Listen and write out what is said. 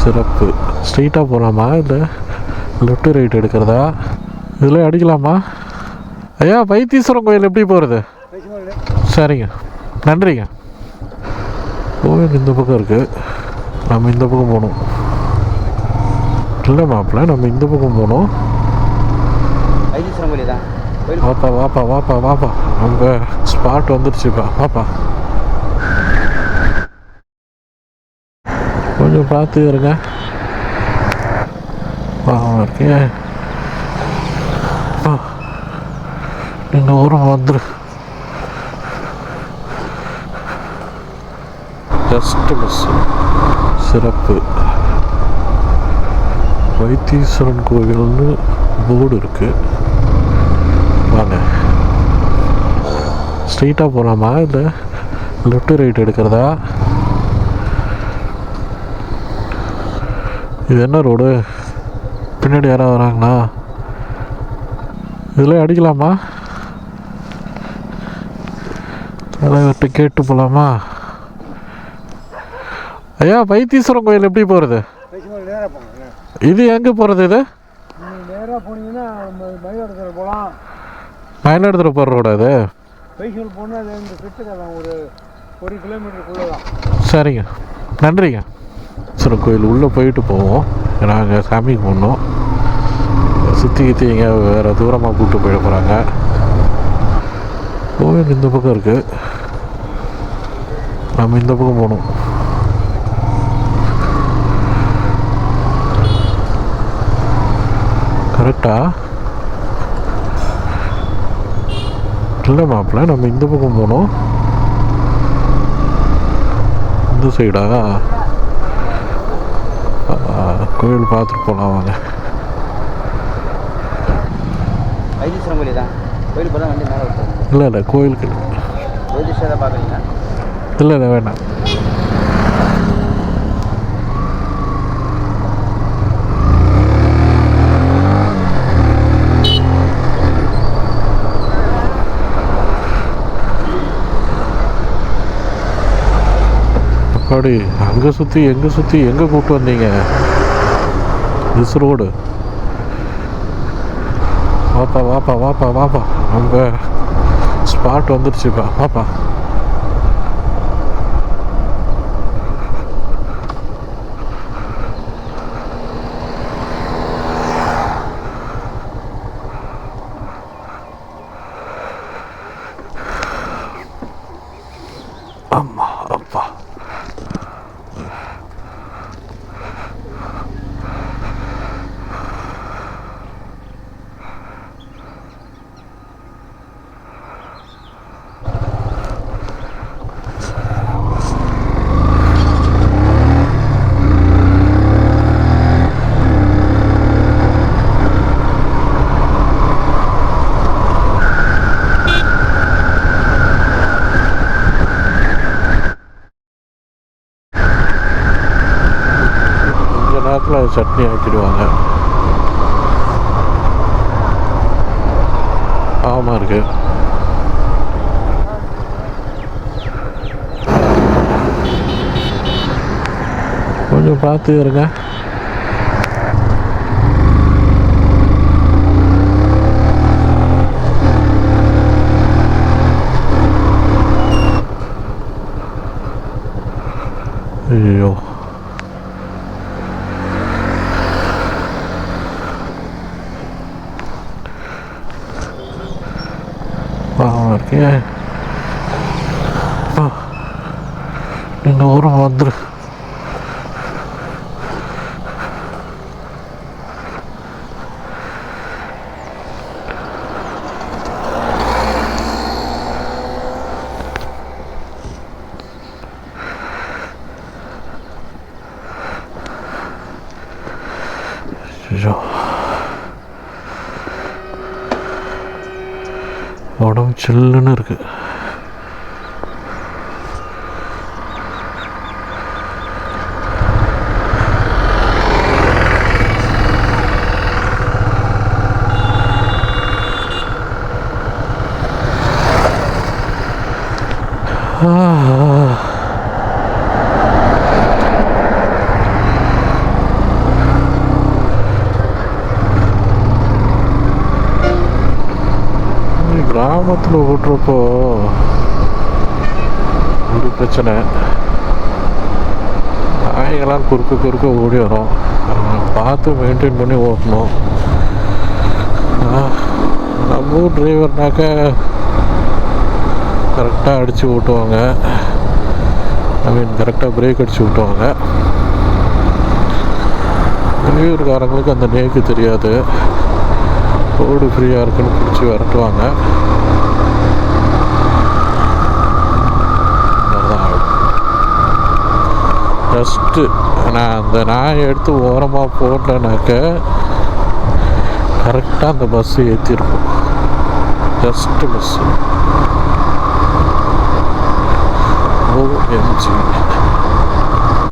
சிறப்பு. ஸ்ட்ரெயிட்டாக போகலாமா இல்லை லெஃப்ட் ரைட் எடுக்கிறதா? இதில் அடிக்கலாமா? ஐயா, வைத்தீஸ்வரன் கோயில் எப்படி போகிறது? சரிங்க, நன்றிங்க. கோவில் இந்த பக்கம் இருக்குது, நம்ம இந்த பக்கம் போகணும். இல்லை மாப்பிள்ள, நம்ம இந்த பக்கம் போகணும். வாப்பா வாப்பா வாப்பா வாப்பா, நம்ம ஸ்பாட் வந்துடுச்சுப்பா, வாப்பா. கொஞ்சம் பார்த்து இருங்க. இருக்கேன் இந்த ஊரம் வந்துரு. Just miss. சிறப்பு. வைத்தீஸ்வரன் கோவில்னு போர்டு இருக்கு. வாங்க, ஸ்ட்ரெயிட்டாக போகலாமா இல்லை லெஃப்ட் ரைட் எடுக்கிறதா? இது என்ன ரோடு? பின்னாடி யாராவது வராங்களா? இதில் அடிக்கலாமா? தலைவர்கிட்ட கேட்டு போகலாமா? ஐயா, வைத்தீஸ்வரன் கோயில் எப்படி போகிறது? இது எங்கே போகிறது? இது நேராக போனீங்கன்னா மயிலாடுதுறை போகலாம். மயிலாடுதுறை போகிற ரோடு அது? பைசல் போனால் அது இந்த கிட்டதான் ஒரு கிலோமீட்டருக்குள்ளே தான். சரிங்க, நன்றிங்க. ஈஸ்வரன் கோயில் உள்ளே போயிட்டு போவோம். நாங்கள் சாமிக்கு போடணும். சுற்றி கித்தி எங்கே வேறு தூரமாக கூப்பிட்டு போயிட போகிறாங்க. கோவில் இந்த பக்கம் இருக்குது, நம்ம இந்த பக்கம் போகணும். கரெக்டா? இல்லை மாப்பிள்ள, நம்ம இந்த பக்கம் போகணும். இந்த சைடா? கோயில் பார்த்துட்டு போகலாம் வாங்க. இல்லை இல்லை, கோயிலுக்கு இல்லை இல்லை, வேண்டாம். அப்படி அங்கே சுற்றி எங்கே கூப்பிட்டு வந்தீங்க? This road. வாப்பா வாப்பா வாப்பா வாப்பா, நம்ம ஸ்பாட் வந்துடுச்சுப்பா, வாப்பா. அம்மா அப்பா. நேரத்தில் சட்னி ஆக்கிடுவாங்க. ஆமாம் இருக்கு. கொஞ்சம் பார்த்து இருங்க. ஐயோ, இருக்கேன் இந்த ஊரம் வந்துரு. ஐயோ, உடம்பு சில்லுன்னு இருக்கு. கிராமத்தில் ஓட்டுறப்போ ஒரு பிரச்சனை, நாய்களாம் குறுக்க ஓடி வரும். பார்த்து மெயின்டைன் பண்ணி ஓட்டணும். நம்ம ஊர் டிரைவர்னாக்க கரெக்டாக அடித்து ஓட்டுவாங்க. கரெக்டாக பிரேக் அடித்து ஓட்டுவாங்க. வெளியூர்காரங்களுக்கு அந்த நேக்கு தெரியாது. ரோடு ஃப்ரீயாக இருக்குன்னு பிடிச்சி விரட்டுவாங்க. ஜஸ்ட்டு நான் அந்த நாயை எடுத்து ஓரமாக போட்டேனாக்க கரெக்டாக அந்த பஸ்ஸு ஏற்றிருக்கும். Just miss. OMG.